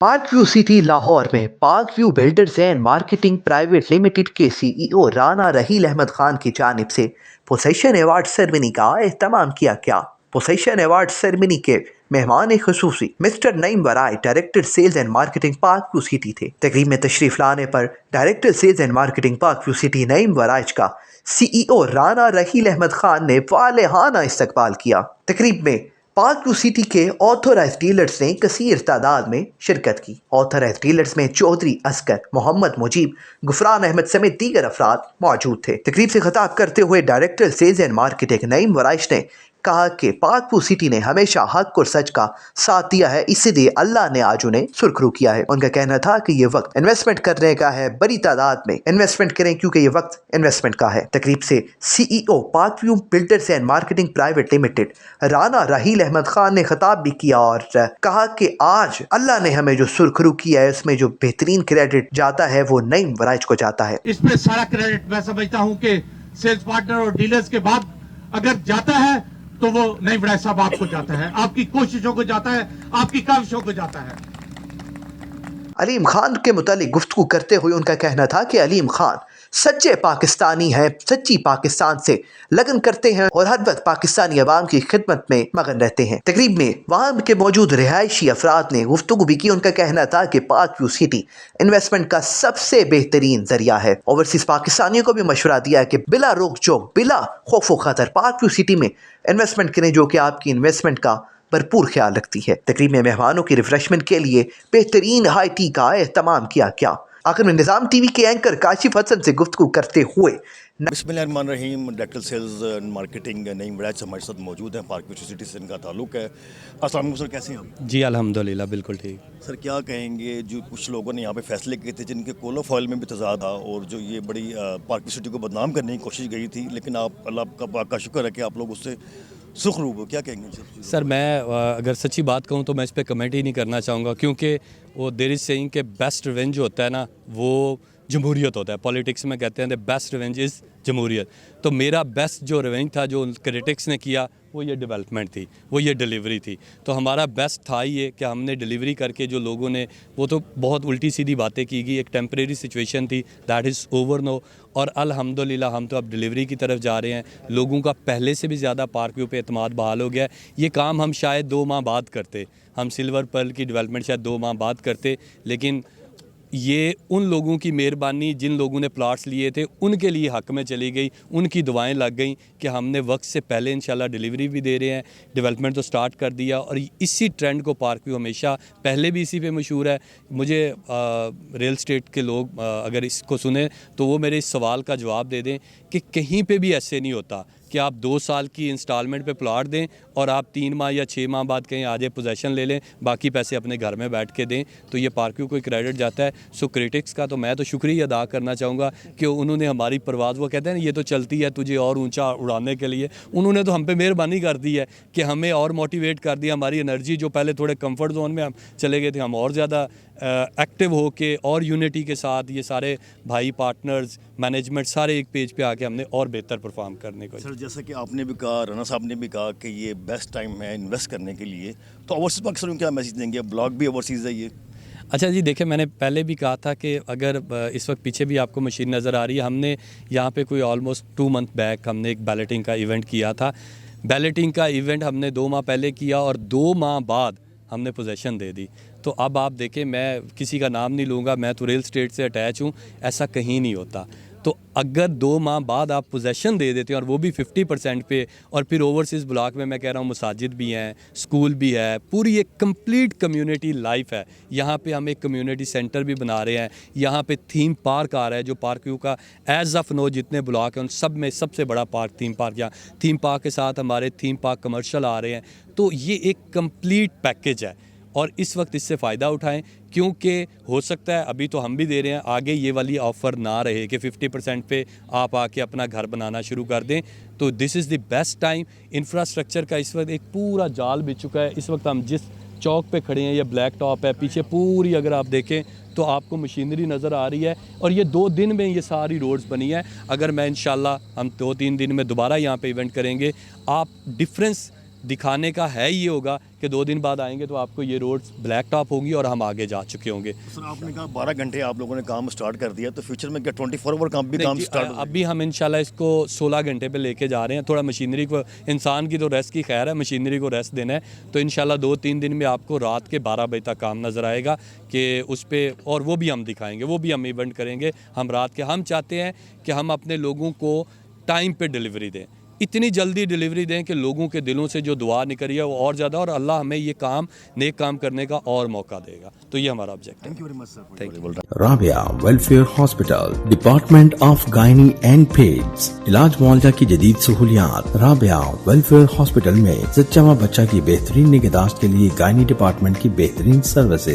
Park view city Lahore में park View Builders and Marketing Private limited के CEO Rana Raheel Ahmed Khan की जानिब से पोसेशन अवार्ड सेरेमनी का एहतमाम किया गया। पोसेशन अवार्ड सेरेमनी के मेहमान खसूसी mister Naeem Waraich director sales and marketing park view city थे। तकरीब में तशरीफ लाने पर director sales and marketing park view city Naeem Waraich का सीईओ राना रहील अहमद खान ने वालेहाना इस्तकबाल किया। तकरीब में पार्क व्यू सिटी के ऑथोराइज डीलर्स ने कसीर तादाद में शिरकत की। ऑथोराइज डीलर्स में चौधरी असगर, मोहम्मद मुजीब, गुफरान अहमद समेत दीगर अफराद मौजूद थे। तकरीब से खिताब करते हुए director sales and marketing Naeem Waraich ने कहा कि पार्क व्यू सिटी ने हमेशा हक और सच का साथ दिया है, इसीलिए अल्लाह ने आज उन्हें सुरखरू किया है। उनका कहना था कि ये वक्त इन्वेस्टमेंट करने का है, बड़ी तादाद में इन्वेस्टमेंट करें क्योंकि ये वक्त इन्वेस्टमेंट का है। तकरीब से CEO Park View Builders and Marketing Private Limited Rana Raheel Ahmed Khan ने खिताब भी किया और कहा कि आज अल्लाह ने हमें जो सुरखरू किया है उसमें जो बेहतरीन क्रेडिट जाता है वो नईम वराइज को जाता है। इसमें सारा क्रेडिट मैं समझता हूं कि सेल्स पार्टनर और डीलर्स के बाद अगर जाता है तो वो नईम वराइज साहब आपको जाता है, आपकी कोशिशों को जाता है, आपकी काविशों को जाता है। अलीम खान के मुतालिक गुफ्तगू करते हुए उनका कहना था कि अलीम खान सच्चे पाकिस्तानी हैं, सच्ची पाकिस्तान से लगन करते हैं और हर वक्त पाकिस्तानी अवाम की खिदमत में मगन रहते हैं। तकरीब में वहाँ के मौजूद रिहायशी अफराद ने गुफ्तगू भी की। उनका कहना था कि पार्क व्यू सिटी इन्वेस्टमेंट का सबसे बेहतरीन जरिया है। ओवरसीज पाकिस्तानियों को भी मशवरा दिया है कि बिला रोक जोक, बिला खौफ व खतर पार्क व्यू सिटी में इन्वेस्टमेंट करें, जो कि आपकी इन्वेस्टमेंट का भरपूर ख्याल रखती है। तकरीब में मेहमानों की रिफ्रेशमेंट के लिए बेहतरीन हाई टी का एहतमाम किया गया। आखिर में निज़ाम टीवी के एंकर काशिफ हसन से गुफ्तगू करते हुए बिस्मिल्लाहिर्रहमानिर्रहीम। Director sales and marketing Naeem Waraich हमारे साथ मौजूद हैं। पार्क व्यू सिटी से इनका ताल्लुक है। अस्सलाम वालेकुम सर, कैसे हैं आप? जी अल्हम्दुलिल्लाह बिल्कुल ठीक। सर क्या कहेंगे, जो कुछ लोगों ने यहाँ पे फैसले किए थे जिनके कोलो फॉइल में भी तजाद था और जो ये बड़ी पार्क व्यू सिटी को बदनाम करने की कोशिश गई थी, लेकिन आप अल्लाह का शुक्र है कि आप लोग उससे सुखरूब हो, क्या कहेंगे सर मैं अगर सच्ची बात कहूँ तो मैं इस पर कमेंट ही नहीं करना चाहूँगा, क्योंकि वो देयर इज़ सेइंग के बेस्ट रिवेंज होता है ना वो जमहूरियत होता है। पॉलिटिक्स में कहते हैं द बेस्ट रिवेंज इज़ जमहूरियत। तो मेरा बेस्ट जो रिवेंज था जो क्रिटिक्स ने किया वो ये डेवलपमेंट थी, वो ये डिलीवरी थी। तो हमारा बेस्ट था ये कि हमने डिलीवरी करके जो लोगों ने, वो तो बहुत उल्टी सीधी बातें की गई, एक टेम्परेरी सिचुएशन थी, दैट इज़ ओवर नो। और अल्हम्दुलिल्लाह हम तो अब डिलीवरी की तरफ जा रहे हैं। लोगों का पहले से भी ज़्यादा पार्क व्यू पे एतमाद बहाल हो गया। ये काम हम शायद 2 माह बाद करते, हम सिल्वर पर्ल की डेवलपमेंट शायद 2 माह बाद करते, लेकिन ये उन लोगों की मेहरबानी जिन लोगों ने प्लाट्स लिए थे उनके लिए हक़ में चली गई, उनकी दुआएं लग गई कि हमने वक्त से पहले इंशाल्लाह डिलीवरी भी दे रहे हैं, डेवलपमेंट तो स्टार्ट कर दिया। और इसी ट्रेंड को पार्क व्यू हमेशा पहले भी इसी पे मशहूर है। मुझे रियल स्टेट के लोग अगर इसको सुने तो वो मेरे इस सवाल का जवाब दे दें कि कहीं पे भी ऐसे नहीं होता कि आप 2 साल की इंस्टॉलमेंट पे प्लाट दें और आप 3 माह या 6 माह बाद कहीं आज पोजेसन ले लें, बाकी पैसे अपने घर में बैठ के दें, तो ये पार्क व्यू को क्रेडिट जाता है। सो क्रिटिक्स का तो मैं तो शुक्रिया अदा करना चाहूँगा कि उन्होंने हमारी परवाज़, वो कहते हैं ना ये तो चलती है तुझे और ऊंचा उड़ाने के लिए, उन्होंने तो हम पे मेहरबानी कर दी है कि हमें और मोटिवेट कर दिया। हमारी एनर्जी जो पहले थोड़े कंफर्ट जोन में हम चले गए थे, हम और ज़्यादा एक्टिव हो के और यूनिटी के साथ ये सारे भाई पार्टनर्स मैनेजमेंट सारे एक पेज पे आके हमने और बेहतर परफॉर्म करने को। सर जैसा कि आपने भी कहा, राना साहब ने भी कहा कि ये बेस्ट टाइम है इन्वेस्ट करने के लिए, तो ओवरसीज पाकिस्तान में क्या मैसेज देंगे? ब्लॉक भी ओवरसीज़ है ये। अच्छा जी, देखिए मैंने पहले भी कहा था कि अगर इस वक्त पीछे भी आपको मशीन नज़र आ रही है, हमने यहाँ पे कोई ऑलमोस्ट 2 मंथ बैक हमने एक बैलेटिंग का इवेंट किया था। बैलेटिंग का इवेंट हमने 2 माह पहले किया और 2 माह बाद हमने पोजेसन दे दी। तो अब आप देखें, मैं किसी का नाम नहीं लूँगा, मैं तो रियल स्टेट से अटैच हूँ, ऐसा कहीं नहीं होता। तो अगर 2 माह बाद आप पोजेसन दे देते हैं और वो भी 50% पे, और फिर ओवरसीज़ ब्लॉक में मैं कह रहा हूँ मसाजिद भी हैं, स्कूल भी है, पूरी एक कंप्लीट कम्युनिटी लाइफ है। यहाँ पे हम एक कम्युनिटी सेंटर भी बना रहे हैं, यहाँ पे थीम पार्क आ रहा है जो पार्क व्यू का एज ऑफ नो जितने ब्लॉक हैं उन सब में सबसे बड़ा पार्क थीम पार्क। यहाँ थीम पार्क के साथ हमारे थीम पार्क कमर्शियल आ रहे हैं। तो ये एक कंप्लीट पैकेज है और इस वक्त इससे फ़ायदा उठाएं, क्योंकि हो सकता है अभी तो हम भी दे रहे हैं, आगे ये वाली ऑफ़र ना रहे कि 50% पे आप आके अपना घर बनाना शुरू कर दें। तो this is the best time. Infrastructure का इस वक्त एक पूरा जाल बिछ चुका है। इस वक्त हम जिस चौक पे खड़े हैं ये ब्लैक टॉप है, पीछे पूरी अगर आप देखें तो आपको मशीनरी नज़र आ रही है और ये 2 दिन में ये सारी रोड्स बनी है। अगर मैं इंशाल्लाह हम 2-3 दिन में दोबारा यहाँ पे इवेंट करेंगे, आप डिफरेंस दिखाने का है ये होगा कि 2 दिन बाद आएंगे तो आपको ये रोड्स ब्लैक टॉप होंगी और हम आगे जा चुके होंगे। सर आपने कहा 12 घंटे आप लोगों ने काम स्टार्ट कर दिया, तो फ्यूचर में क्या 24 आवर काम भी काम स्टार्ट? अभी हम इंशाल्लाह इसको 16 घंटे पे लेके जा रहे हैं। थोड़ा मशीनरी को, इंसान की तो रेस्ट की खैर है, मशीनरी को रेस्ट देना है। तो इंशाल्लाह 2-3 दिन में आपको रात के 12 बजे तक काम नज़र आएगा कि उस पर, और वो भी हम दिखाएंगे, वो भी हम इवेंट करेंगे। हम रात के, हम चाहते हैं कि हम अपने लोगों को टाइम पे डिलीवरी दें, इतनी जल्दी डिलीवरी दें कि लोगों के दिलों से जो दुआ निकली है वो और ज़्यादा, और अल्लाह हमें ये काम, नेक काम करने का और मौका देगा। तो ये हमारा ऑब्जेक्ट है। Thank you very much sir. Thank you. Rabia welfare hospital, department of gynae and peds, इलाज मुआवजा की जदीद सहूलियात। राबिया वेलफेयर हॉस्पिटल में जच्चा व बच्चा की बेहतरीन निगहदाश्त के लिए गायनी डिपार्टमेंट की बेहतरीन सर्विसेज।